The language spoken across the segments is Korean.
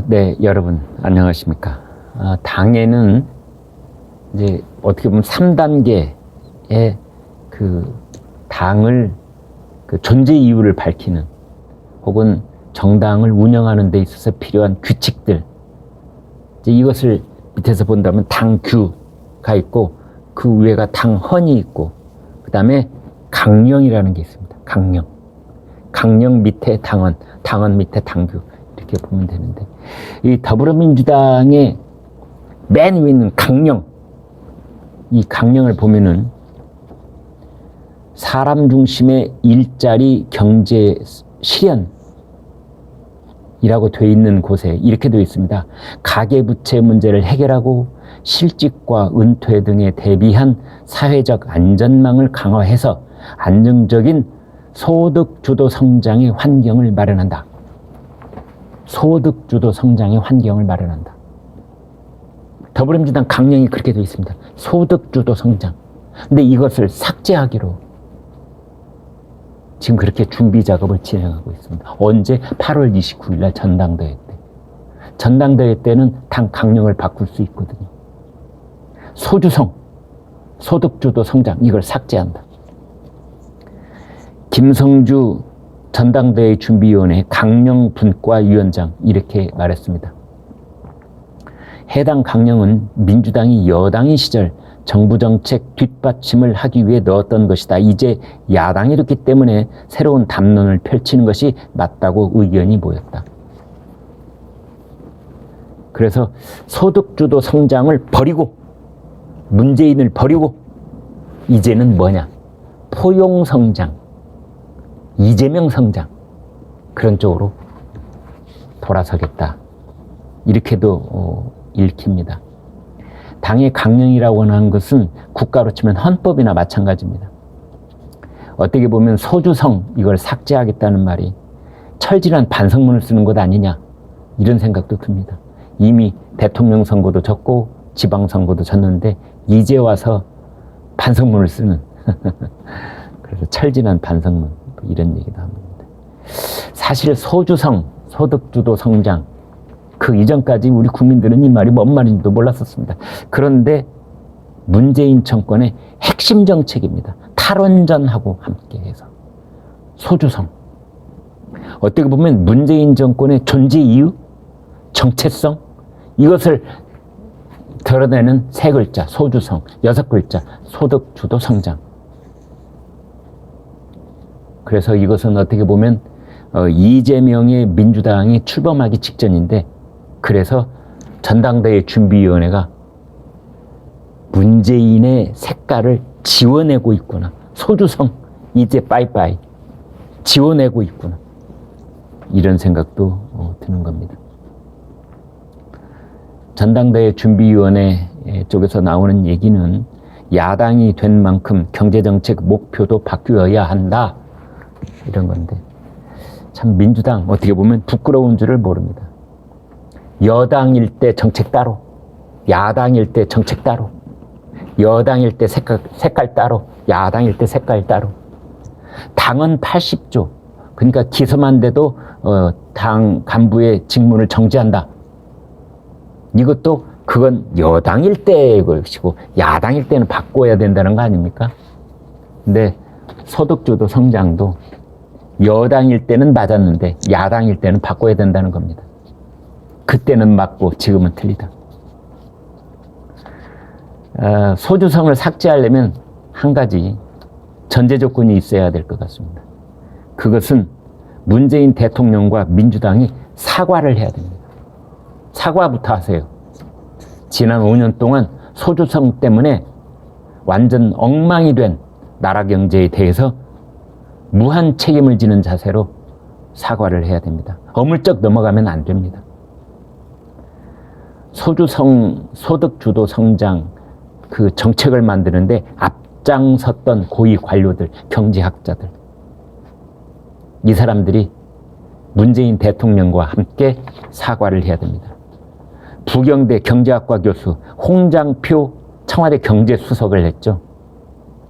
네, 여러분 안녕하십니까? 당에는 이제 어떻게 보면 3단계의 그 당을 그 존재 이유를 밝히는 혹은 정당을 운영하는 데 있어서 필요한 규칙들, 이제 이것을 밑에서 본다면 당규가 있고 그 위에가 당헌이 있고 그 다음에 강령이라는 게 있습니다. 강령 밑에 당헌, 당헌 밑에 당규, 이렇게 보면 되는데, 이 더불어민주당의 맨 위에 있는 강령, 이 강령을 보면은 사람 중심의 일자리 경제 실현이라고 되어 있는 곳에 이렇게 되어 있습니다. 가계부채 문제를 해결하고 실직과 은퇴 등에 대비한 사회적 안전망을 강화해서 안정적인 소득주도 성장의 환경을 마련한다. 소득주도 성장의 환경을 마련한다. 더불어민주당 강령이 그렇게 되어 있습니다. 소득주도 성장. 근데 이것을 삭제하기로 지금 그렇게 준비 작업을 진행하고 있습니다. 언제? 8월 29일 날 전당대회 때. 전당대회 때는 당 강령을 바꿀 수 있거든요. 소주성, 소득주도 성장, 이걸 삭제한다. 김성주 전당대회 준비위원회 강령분과위원장 이렇게 말했습니다. 해당 강령은 민주당이 여당인 시절 정부 정책 뒷받침을 하기 위해 넣었던 것이다. 이제 야당이 됐기 때문에 새로운 담론을 펼치는 것이 맞다고 의견이 모였다. 그래서 소득주도 성장을 버리고 문재인을 버리고 이제는 뭐냐? 포용성장, 이재명 성장, 그런 쪽으로 돌아서겠다. 이렇게도 읽힙니다. 당의 강령이라고 하는 것은 국가로 치면 헌법이나 마찬가지입니다. 어떻게 보면 소주성, 이걸 삭제하겠다는 말이 철진한 반성문을 쓰는 것 아니냐, 이런 생각도 듭니다. 이미 대통령 선거도 졌고 지방선거도 졌는데 이제 와서 반성문을 쓰는 그래서 철진한 반성문, 이런 얘기도 합니다. 사실 소주성, 소득주도 성장, 그 이전까지 우리 국민들은 이 말이 뭔 말인지도 몰랐었습니다. 그런데 문재인 정권의 핵심 정책입니다. 탈원전하고 함께해서 소주성. 어떻게 보면 문재인 정권의 존재 이유, 정체성, 이것을 드러내는 세 글자, 소주성, 6글자, 소득주도 성장. 그래서 이것은 어떻게 보면 이재명의 민주당이 출범하기 직전인데, 그래서 전당대회 준비위원회가 문재인의 색깔을 지워내고 있구나. 소주성, 이제 빠이빠이. 지워내고 있구나. 이런 생각도 드는 겁니다. 전당대회 준비위원회 쪽에서 나오는 얘기는 야당이 된 만큼 경제정책 목표도 바뀌어야 한다. 이런 건데, 참 민주당 어떻게 보면 부끄러운 줄을 모릅니다. 여당일 때 정책 따로, 야당일 때 정책 따로, 여당일 때 색깔 따로, 야당일 때 색깔 따로. 당은 80조, 그러니까 기소만 돼도 당 간부의 직무를 정지한다. 이것도 그건 여당일 때의 것이고 야당일 때는 바꿔야 된다는 거 아닙니까? 근데 소득주도 성장도 여당일 때는 맞았는데 야당일 때는 바꿔야 된다는 겁니다. 그때는 맞고 지금은 틀리다. 소주성을 삭제하려면 한 가지 전제 조건이 있어야 될 것 같습니다. 그것은 문재인 대통령과 민주당이 사과를 해야 됩니다. 사과부터 하세요. 지난 5년 동안 소주성 때문에 완전 엉망이 된 나라 경제에 대해서 무한 책임을 지는 자세로 사과를 해야 됩니다. 어물쩍 넘어가면 안 됩니다. 소주성, 소득주도 성장, 그 정책을 만드는데 앞장섰던 고위 관료들, 경제학자들, 이 사람들이 문재인 대통령과 함께 사과를 해야 됩니다. 부경대 경제학과 교수 홍장표 청와대 경제수석을 했죠.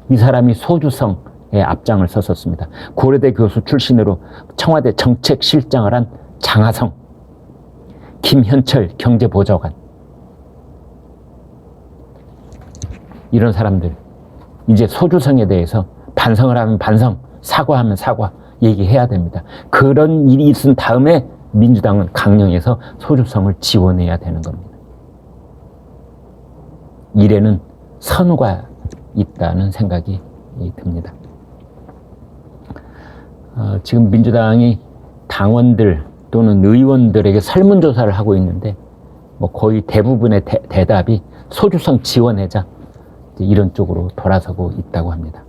이 사람이 소주성에 앞장을 섰었습니다. 고려대 교수 출신으로 청와대 정책실장을 한 장하성, 김현철 경제보좌관, 이런 사람들 이제 소주성에 대해서 반성을 하면 반성, 사과하면 사과 얘기해야 됩니다. 그런 일이 있은 다음에 민주당은 강령에서 소주성을 지원해야 되는 겁니다. 이래는 선과 있다는 생각이 듭니다. 지금 민주당이 당원들 또는 의원들에게 설문조사를 하고 있는데 뭐 거의 대부분의 대답이 소주성 지원하자 이런 쪽으로 돌아서고 있다고 합니다.